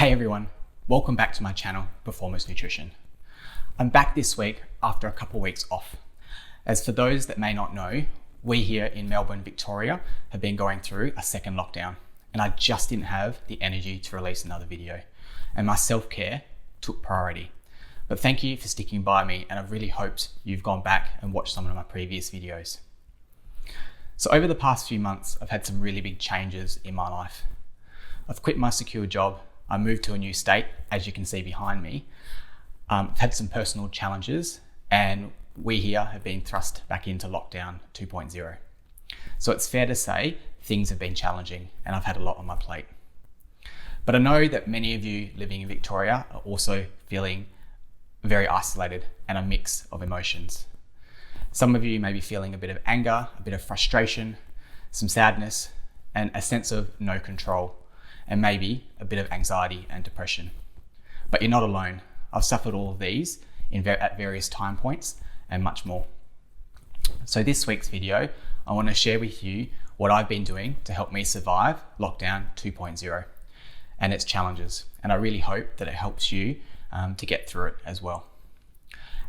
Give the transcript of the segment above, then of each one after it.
Hey everyone, welcome back to my channel, Performance Nutrition. I'm back this week after a couple of weeks off. As for those that may not know, we here in Melbourne, Victoria have been going through a second lockdown and I just didn't have the energy to release another video and my self-care took priority. But thank you for sticking by me and I've really hoped you've gone back and watched some of my previous videos. So over the past few months, I've had some really big changes in my life. I've quit my secure job. I moved to a new state, as you can see behind me. I've had some personal challenges and we here have been thrust back into lockdown 2.0. So it's fair to say things have been challenging and I've had a lot on my plate. But I know that many of you living in Victoria are also feeling very isolated and a mix of emotions. Some of you may be feeling a bit of anger, a bit of frustration, some sadness, and a sense of no control, and maybe a bit of anxiety and depression. But you're not alone. I've suffered all of these at various time points and much more. So this week's video, I want to share with you what I've been doing to help me survive lockdown 2.0 and its challenges. And I really hope that it helps you to get through it as well.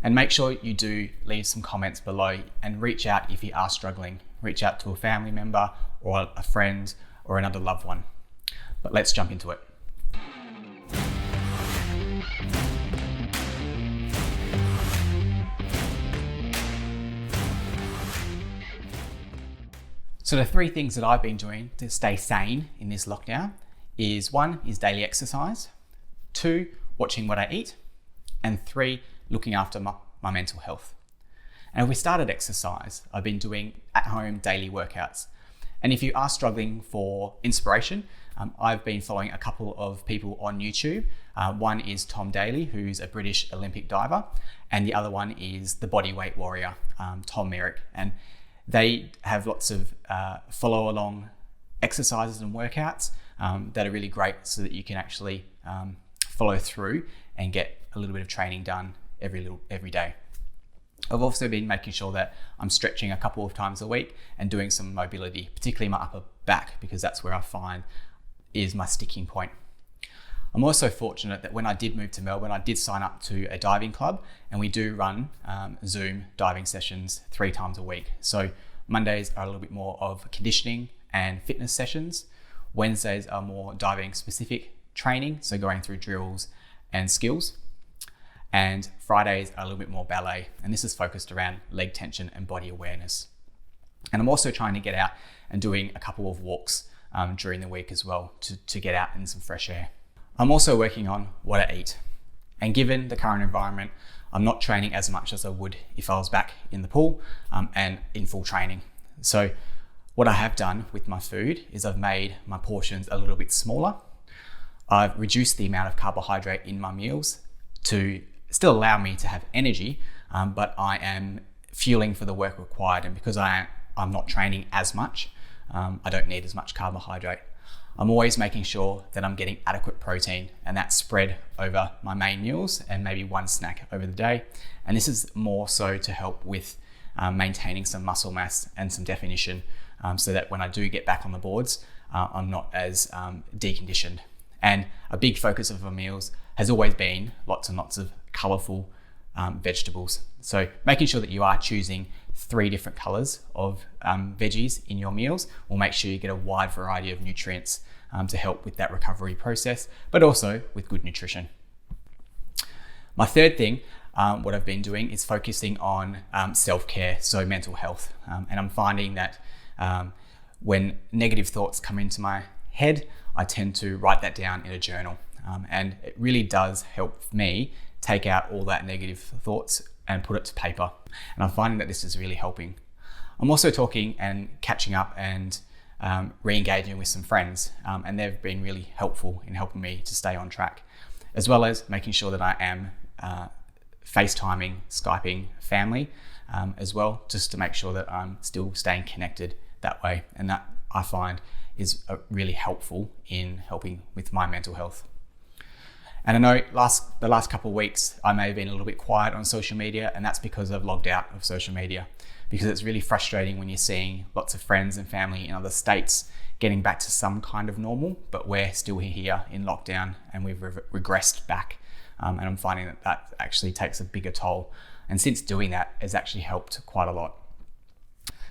And make sure you do leave some comments below and reach out if you are struggling. Reach out to a family member or a friend or another loved one. But let's jump into it. So the three things that I've been doing to stay sane in this lockdown is 1 is daily exercise, 2, watching what I eat, and 3, looking after my mental health. And if we start at exercise, I've been doing at-home daily workouts. And if you are struggling for inspiration, I've been following a couple of people on YouTube. One is Tom Daley, who's a British Olympic diver, and the other one is the bodyweight warrior, Tom Merrick. And they have lots of follow-along exercises and workouts that are really great so that you can actually follow through and get a little bit of training done every day. I've also been making sure that I'm stretching a couple of times a week and doing some mobility, particularly my upper back, because that's where I find is my sticking point. I'm also fortunate that when I did move to Melbourne, I did sign up to a diving club and we do run Zoom diving sessions 3 times a week. So Mondays are a little bit more of conditioning and fitness sessions. Wednesdays are more diving specific training, so going through drills and skills. And Fridays are a little bit more ballet, and this is focused around leg tension and body awareness. And I'm also trying to get out and doing a couple of walks during the week as well to get out in some fresh air. I'm also working on what I eat. And given the current environment, I'm not training as much as I would if I was back in the pool and in full training. So what I have done with my food is I've made my portions a little bit smaller. I've reduced the amount of carbohydrate in my meals to still allow me to have energy, but I am fueling for the work required. And because I'm not training as much, I don't need as much carbohydrate. I'm always making sure that I'm getting adequate protein, and that's spread over my main meals and maybe one snack over the day. And this is more so to help with maintaining some muscle mass and some definition, so that when I do get back on the boards, I'm not as deconditioned. And a big focus of our meals has always been lots and lots of colourful vegetables. So making sure that you are choosing 3 different colours of veggies in your meals will make sure you get a wide variety of nutrients to help with that recovery process, but also with good nutrition. My third thing, what I've been doing is focusing on self-care, so mental health. And I'm finding that when negative thoughts come into my head, I tend to write that down in a journal. And it really does help me take out all that negative thoughts and put it to paper. And I'm finding that this is really helping. I'm also talking and catching up and re-engaging with some friends, and they've been really helpful in helping me to stay on track, as well as making sure that I am FaceTiming, Skyping family as well, just to make sure that I'm still staying connected that way. And that I find is really helpful in helping with my mental health. And I know the last couple of weeks, I may have been a little bit quiet on social media, and that's because I've logged out of social media, because it's really frustrating when you're seeing lots of friends and family in other states getting back to some kind of normal, but we're still here in lockdown and we've regressed back. And I'm finding that actually takes a bigger toll. And since doing that, it's actually helped quite a lot.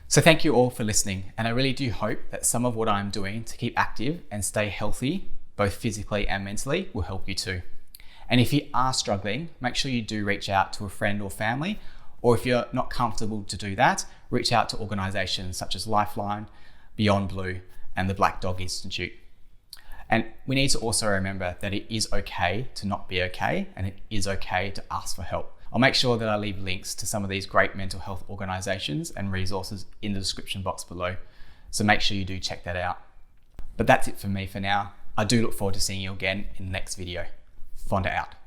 So thank you all for listening. And I really do hope that some of what I'm doing to keep active and stay healthy, both physically and mentally, will help you too. And if you are struggling, make sure you do reach out to a friend or family, or if you're not comfortable to do that, reach out to organisations such as Lifeline, Beyond Blue, and the Black Dog Institute. And we need to also remember that it is okay to not be okay, and it is okay to ask for help. I'll make sure that I leave links to some of these great mental health organisations and resources in the description box below. So make sure you do check that out. But that's it for me for now. I do look forward to seeing you again in the next video. Fonda out.